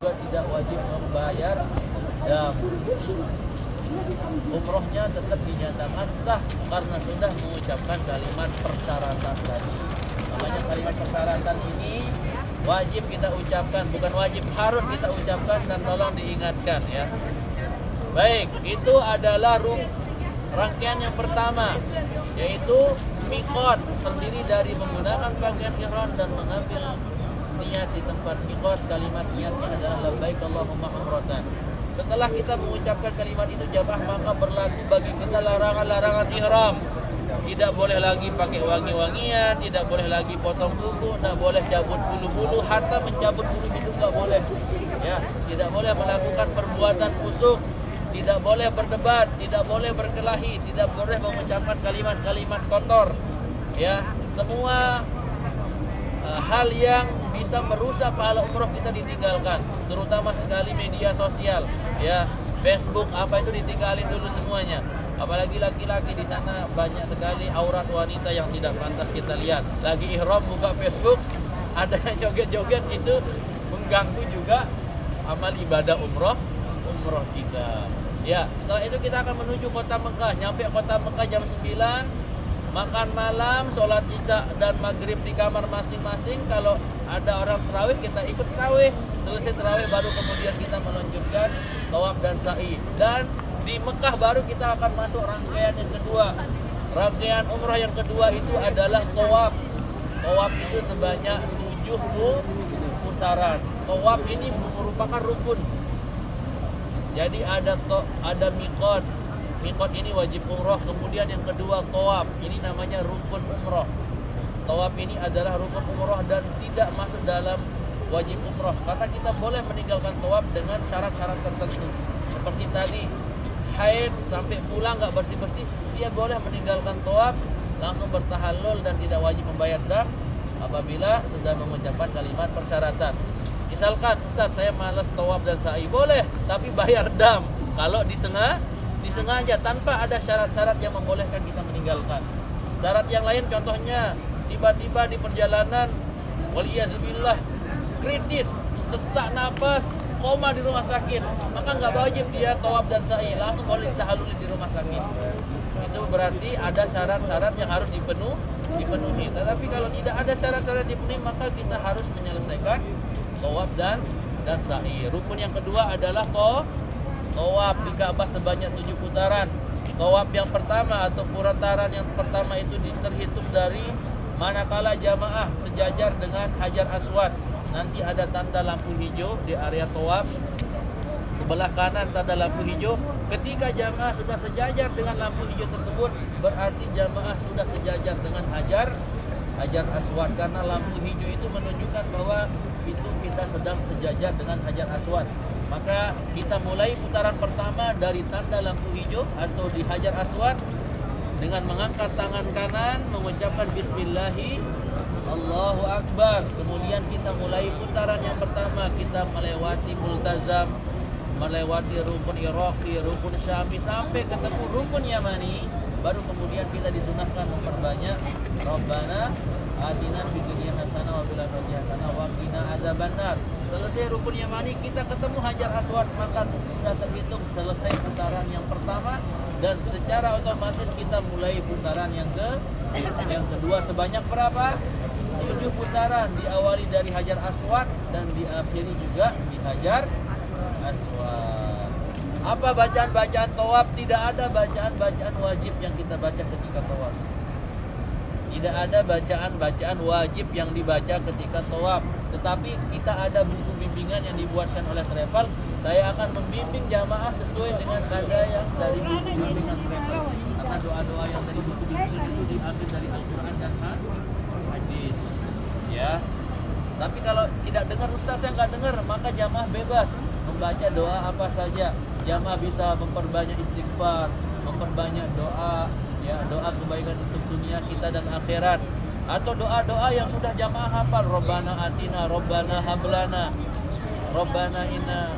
juga tidak wajib membayar dam. Umrohnya tetap dinyatakan sah karena sudah mengucapkan kalimat persyaratan tadi. Makanya kalimat persyaratan ini wajib kita ucapkan, bukan wajib, harus kita ucapkan dan tolong diingatkan ya. Baik, itu adalah rangkaian yang pertama, yaitu miqat, terdiri dari menggunakan pakaian ihram dan mengambil niat di tempat miqat. Kalimat niatnya adalah labbaik Allahumma umratan. Setelah kita mengucapkan kalimat itu jamaah, maka berlaku bagi kita larangan-larangan ihram. Tidak boleh lagi pakai wangi-wangian, tidak boleh lagi potong kuku, tidak boleh cabut bulu-bulu, hatta mencabut bulu itu enggak boleh. Ya, tidak boleh melakukan perbuatan busuk, tidak boleh berdebat, tidak boleh berkelahi, tidak boleh mengucapkan kalimat-kalimat kotor. Ya, semua hal yang bisa merusak pahala umroh kita ditinggalkan, terutama sekali media sosial. Ya, Facebook apa itu ditinggalin dulu semuanya. Apalagi laki-laki, di sana banyak sekali aurat wanita yang tidak pantas kita lihat. Lagi ihram buka Facebook, ada yang joget-joget, itu mengganggu juga amal ibadah umroh kita. Ya, setelah itu kita akan menuju kota Mekah. Nyampe kota Mekah jam 9, makan malam, sholat isya dan maghrib di kamar masing-masing. Kalau ada orang tarawih, kita ikut tarawih. Selesai tarawih baru kemudian kita melanjutkan tawaf dan sa'i. Dan di Mekah baru kita akan masuk rangkaian yang kedua. Rangkaian umrah yang kedua itu adalah tawaf. Tawaf itu sebanyak 7 putaran. Tawaf ini merupakan rukun. Jadi ada miqat. Miqat ini wajib umrah. Kemudian yang kedua tawaf. Ini namanya rukun umrah. Tawaf ini adalah rukun umrah dan tidak masuk dalam wajib umrah. Karena kita boleh meninggalkan tawaf dengan syarat-syarat tertentu. Seperti tadi, haid sampai pulang nggak bersih-bersih, dia boleh meninggalkan tawaf, langsung bertahallul dan tidak wajib membayar dam apabila sudah mengucapkan kalimat persyaratan. Misalkan, Ustaz saya malas tawaf dan sa'i, boleh, tapi bayar dam kalau disengaja tanpa ada syarat-syarat yang membolehkan kita meninggalkan. Syarat yang lain contohnya tiba-tiba di perjalanan waliyazubillah kritis, sesak nafas, koma di rumah sakit, maka nggak wajib dia tawaf dan sa'i, langsung boleh tahallul di rumah sakit. Itu berarti ada syarat-syarat yang harus dipenuhi. Tetapi kalau tidak ada syarat-syarat dipenuhi, maka kita harus menyelesaikan tawaf dan sa'i. Rukun yang kedua adalah tawaf di Ka'bah sebanyak 7 putaran. Tawaf yang pertama atau putaran yang pertama itu terhitung dari manakala jamaah sejajar dengan Hajar Aswad. Nanti ada tanda lampu hijau di area tawaf. Sebelah kanan tanda lampu hijau. Ketika jamaah sudah sejajar dengan lampu hijau tersebut, berarti jamaah sudah sejajar dengan Hajar Aswad. Karena lampu hijau itu menunjukkan bahwa itu kita sedang sejajar dengan Hajar Aswad. Maka kita mulai putaran pertama dari tanda lampu hijau atau di Hajar Aswad dengan mengangkat tangan kanan, mengucapkan Bismillahi Allahu Akbar. Kemudian kita mulai putaran yang pertama, kita melewati multazam, melewati rukun Iraqi, rukun Syami, sampai ketemu rukun Yamani. Baru kemudian kita disunahkan memperbanyak Rabbana atina fid dunya hasanah wa fil akhirati hasanah wa qina adzabannar. Selesai rukun Yamani, kita ketemu Hajar Aswad, maka sudah terhitung selesai putaran yang pertama, dan secara otomatis kita mulai putaran yang kedua sebanyak berapa? 7 putaran, diawali dari Hajar Aswad dan diakhiri juga di Hajar Aswad. Apa bacaan-bacaan tawaf? Tidak ada bacaan-bacaan wajib yang kita baca ketika tawaf. Tidak ada bacaan-bacaan wajib yang dibaca ketika tawaf. Tetapi kita ada buku bimbingan yang dibuatkan oleh travel. Saya akan membimbing jamaah sesuai dengan nada yang dari buku bimbingan travel. Karena doa-doa yang dari buku bimbingan itu diambil dari Al-Quran dan hadis. Ya. Tapi kalau tidak dengar, Ustaz saya nggak dengar, maka jamaah bebas membaca doa apa saja. Jamaah bisa memperbanyak istighfar, memperbanyak doa, ya, doa kebaikan untuk dunia kita dan akhirat, atau doa-doa yang sudah jamaah hafal. Robbana atina, Robbana hablana, Robbana inna,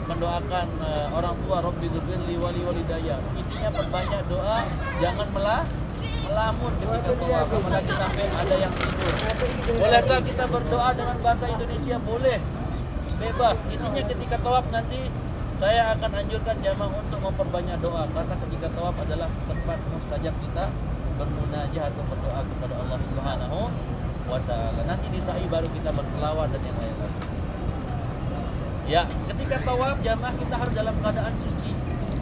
mendoakan orang tua, Robbi dzufirli wali walidayya. Intinya perbanyak doa, jangan melamun ketika tawaf, apalagi sampai ada yang tidur. Bolehkah kita berdoa dengan bahasa Indonesia? Boleh. bebas. Intinya ketika tawaf nanti saya akan anjurkan jamaah untuk memperbanyak doa, karena ketika tawaf adalah tempat mustajab kita bermunajat atau berdoa kepada Allah Subhanahu wa taala. Nanti di sa'i baru kita berselawat dan yang lain-lain. Ya, ketika tawaf jamaah kita harus dalam keadaan suci.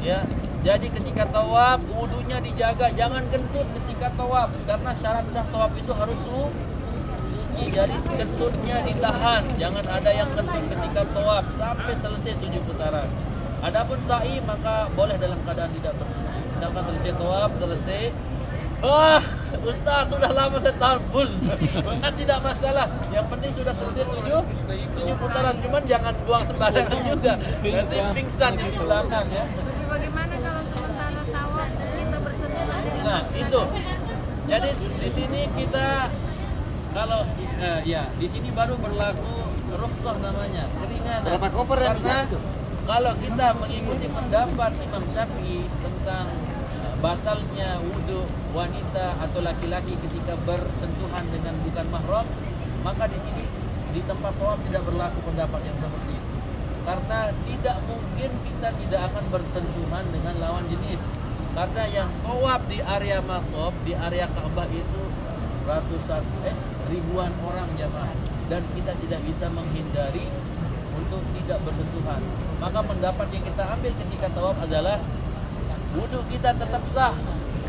Ya. Jadi ketika tawaf wudunya dijaga, jangan kentut ketika tawaf, karena syarat sah tawaf itu harus suci. Jadi kentutnya ditahan, jangan ada yang kentut ketika tawaf sampai selesai 7 putaran. Adapun sa'i maka boleh dalam keadaan tidak bersuci. Misalkan selesai tawaf, selesai, Ustaz sudah lama saya tampus, kan tidak masalah. Yang penting sudah selesai 7 putaran, cuman jangan buang sembarangan juga, nanti pingsan di belakang ya. Tapi bagaimana kalau sementara tawaf kita bersentuhan dengan Itu. Jadi di sini kita kalau di sini baru berlaku rukhsah namanya, keringanan. Berapa koper yang di sana tuh? Kalau kita mengikuti pendapat Imam Syafi'i tentang batalnya wudhu wanita atau laki-laki ketika bersentuhan dengan bukan mahram, maka di sini di tempat tawaf tidak berlaku pendapat yang seperti itu. Karena tidak mungkin kita tidak akan bersentuhan dengan lawan jenis. Karena yang tawaf di area maqam, di area Ka'bah itu ribuan orang jamaah, dan kita tidak bisa menghindari untuk tidak bersentuhan. Maka pendapat yang kita ambil ketika tawaf adalah wudhu kita tetap sah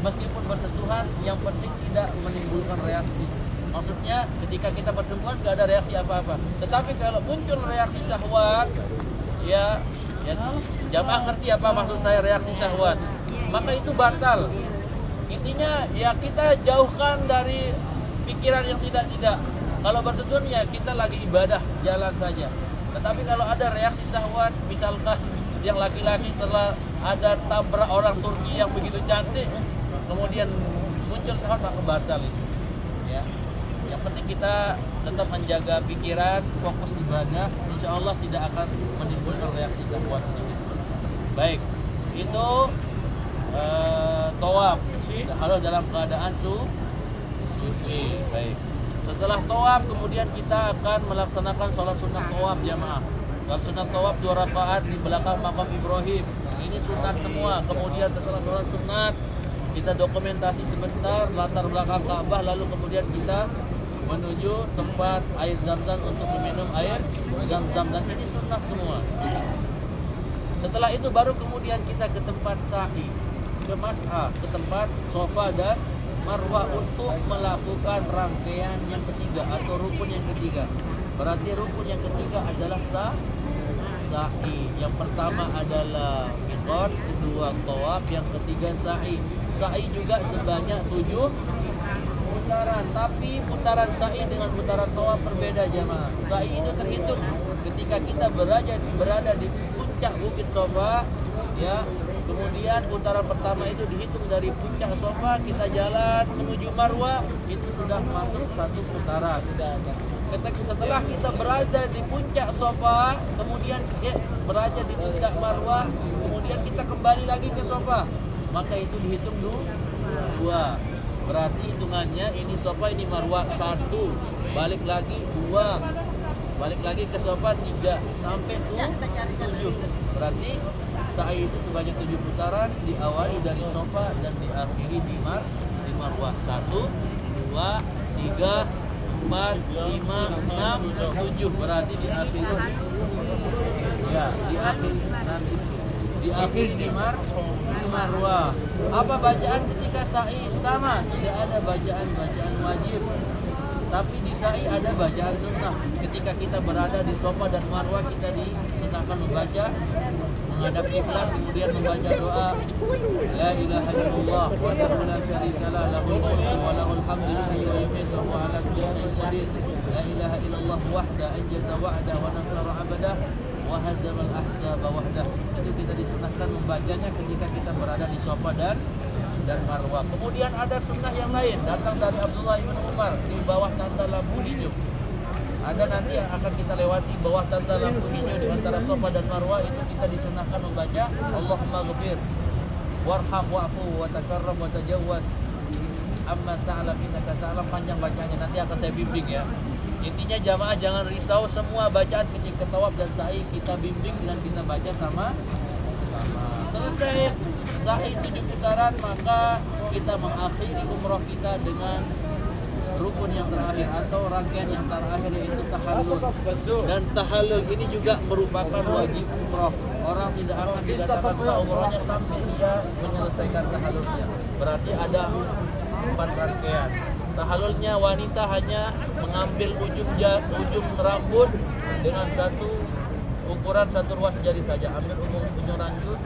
meskipun bersentuhan, yang penting tidak menimbulkan reaksi. Maksudnya ketika kita bersentuhan nggak ada reaksi apa-apa. Tetapi kalau muncul reaksi syahwat, ya jamaah ngerti apa maksud saya reaksi syahwat, maka itu batal. Intinya ya kita jauhkan dari pikiran yang tidak-tidak. Kalau bersentuhan ya kita lagi ibadah, jalan saja. Tetapi kalau ada reaksi syahwat, misalkan yang laki-laki telah ada tabrak orang Turki yang begitu cantik, kemudian muncul syahwat, maka batal itu. Ya. Yang penting kita tetap menjaga pikiran, fokus ibadah, insya Allah tidak akan menimbulkan reaksi syahwat sedikit pun. Baik, itu tawaf harus dalam keadaan suci. Baik. Setelah tawaf kemudian kita akan melaksanakan sholat sunat tawaf jamaah. Sholat sunat tawaf 2 rakaat di belakang makam Ibrahim. Ini sunat semua. Kemudian setelah sholat sunat kita dokumentasi sebentar latar belakang Ka'bah, lalu kemudian kita menuju tempat air Zam-Zam untuk meminum air Zam-Zam, dan ini sunat semua. Setelah itu baru kemudian kita ke tempat sa'i, ke mas'ah, ke tempat Safa dan Marwah untuk melakukan rangkaian yang ketiga atau rukun yang ketiga. Berarti rukun yang ketiga adalah sa'i. Yang pertama adalah miqat, kedua tawaf, yang ketiga sa'i. Sa'i juga sebanyak 7 putaran, tapi putaran sa'i dengan putaran tawaf berbeda jamaah. Sa'i itu terhitung ketika kita berada di puncak Bukit Safa, ya. Kemudian putaran pertama itu dihitung dari puncak Safa, kita jalan menuju Marwah, itu sudah masuk 1 putaran. Setelah kita berada di puncak Safa, kemudian berada di puncak Marwah, kemudian kita kembali lagi ke Safa, maka itu dihitung 2. Berarti hitungannya ini Safa, ini Marwah 1, balik lagi 2, balik lagi ke Safa 3, sampai 7. Berarti sa'i itu sebanyak 7 putaran, diawali dari Safa dan diakhiri di Marwah. 1, 2, 3, 4, 5, 6, 7. Berarti diakhiri di Marwah. Apa bacaan ketika sa'i? Sama, tidak ada bacaan wajib. Tapi di sa'i ada bacaan sunnah. Ketika kita berada di Safa dan Marwah, kita disunahkan membaca menghadap kiblat, kemudian membaca doa la ilaha illallah wa la syarika lah, lahul mulku wa lahul hamdu yuhyi wa yumiitu wa huwa ala kulli syai'in qadir. La ilaha illallah wahda anjaza wa'da wa nasara 'abdah wa hazamal ahzaba wahda. Itu kita disunahkan membacanya ketika kita berada di Safa dan Marwah. Kemudian ada sunnah yang lain datang dari Abdullah bin Umar di bawah tanda lampu hijau. Ada nanti yang akan kita lewati bawah tanda lampu hijau di antara Safa dan Marwah, itu kita disunahkan membaca Allahumma ghfir warham wa'fu wa takarram wa tajawaz amma ta'lam innaka ta'lam. Panjang bacanya, nanti akan saya bimbing ya. Intinya jamaah jangan risau, semua bacaan ketika tawaf dan sa'i kita bimbing dan kita baca sama. Selesai sa'i 7 putaran, maka kita mengakhiri umroh kita dengan rukun yang terakhir atau rangkaian yang terakhir, yaitu tahallul. Dan tahallul ini juga merupakan wajib umroh. Orang tidak akan dikatakan sah umrohnya sampai dia menyelesaikan tahallulnya. Berarti ada 4 rangkaian. Tahallulnya wanita hanya mengambil ujung rambut dengan ukuran satu ruas jari saja. Ambil ujung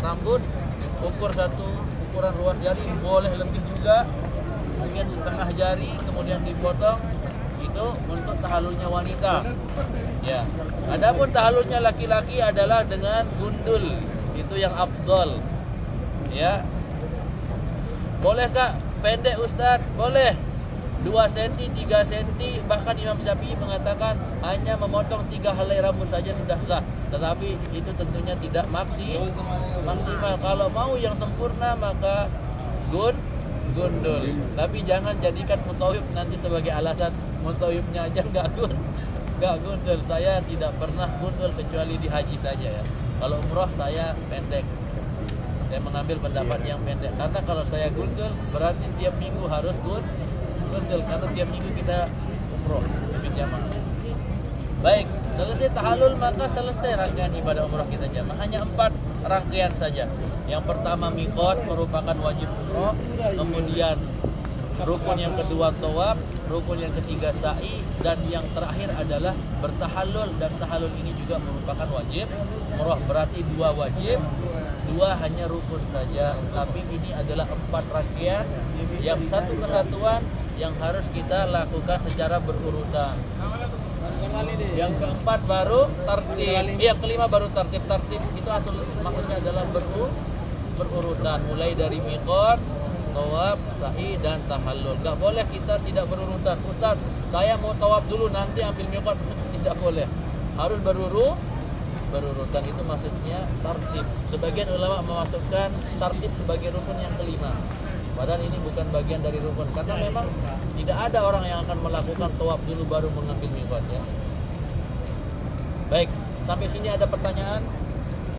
rambut, ukuran ruas jari, boleh lebih juga, mungkin setengah jari, kemudian dipotong. Itu untuk tahallulnya wanita. Ya. Adapun tahallulnya laki-laki adalah dengan gundul. Itu yang afdol. Ya. Boleh Kak pendek Ustadz? Boleh. 2 cm, 3 cm, bahkan Imam Syafi'i mengatakan hanya memotong 3 helai rambut saja sudah sah. Tetapi itu tentunya tidak maksimal. Kalau mau yang sempurna maka gundul. Tapi jangan jadikan mutawif nanti sebagai alasan mutawifnya aja nggak gundul. Saya tidak pernah gundul kecuali di haji saja ya. Kalau umroh saya pendek. Saya mengambil pendapat yang pendek karena kalau saya gundul berarti tiap minggu harus gundul karena tiap minggu kita umroh ikut jamaah. Baik, selesai tahallul maka selesai rangkaian ibadah umroh kita jamaah. Hanya 4 rangkaian saja. Yang pertama miqat merupakan wajib umroh, kemudian rukun yang kedua tawaf, rukun yang ketiga sa'i, dan yang terakhir adalah bertahallul, dan tahallul ini juga merupakan wajib umroh. Berarti 2 wajib, 2 hanya rukun saja. Tapi ini adalah 4 rangkaian yang satu kesatuan yang harus kita lakukan secara berurutan. Yang keempat baru tartib. Yang kelima baru tartib. Tartib itu maksudnya adalah berurutan, mulai dari miqat, tawaf, sa'i, dan tahallul. Gak boleh kita tidak berurutan. Ustaz, saya mau tawaf dulu nanti ambil miqat. Tidak boleh. Harus berurutan, itu maksudnya tartib. Sebagian ulama memasukkan tartib sebagai rukun yang kelima. Padahal ini bukan bagian dari rukun, karena memang tidak ada orang yang akan melakukan tawaf dulu baru mengambil miqat ya. Baik, sampai sini ada pertanyaan?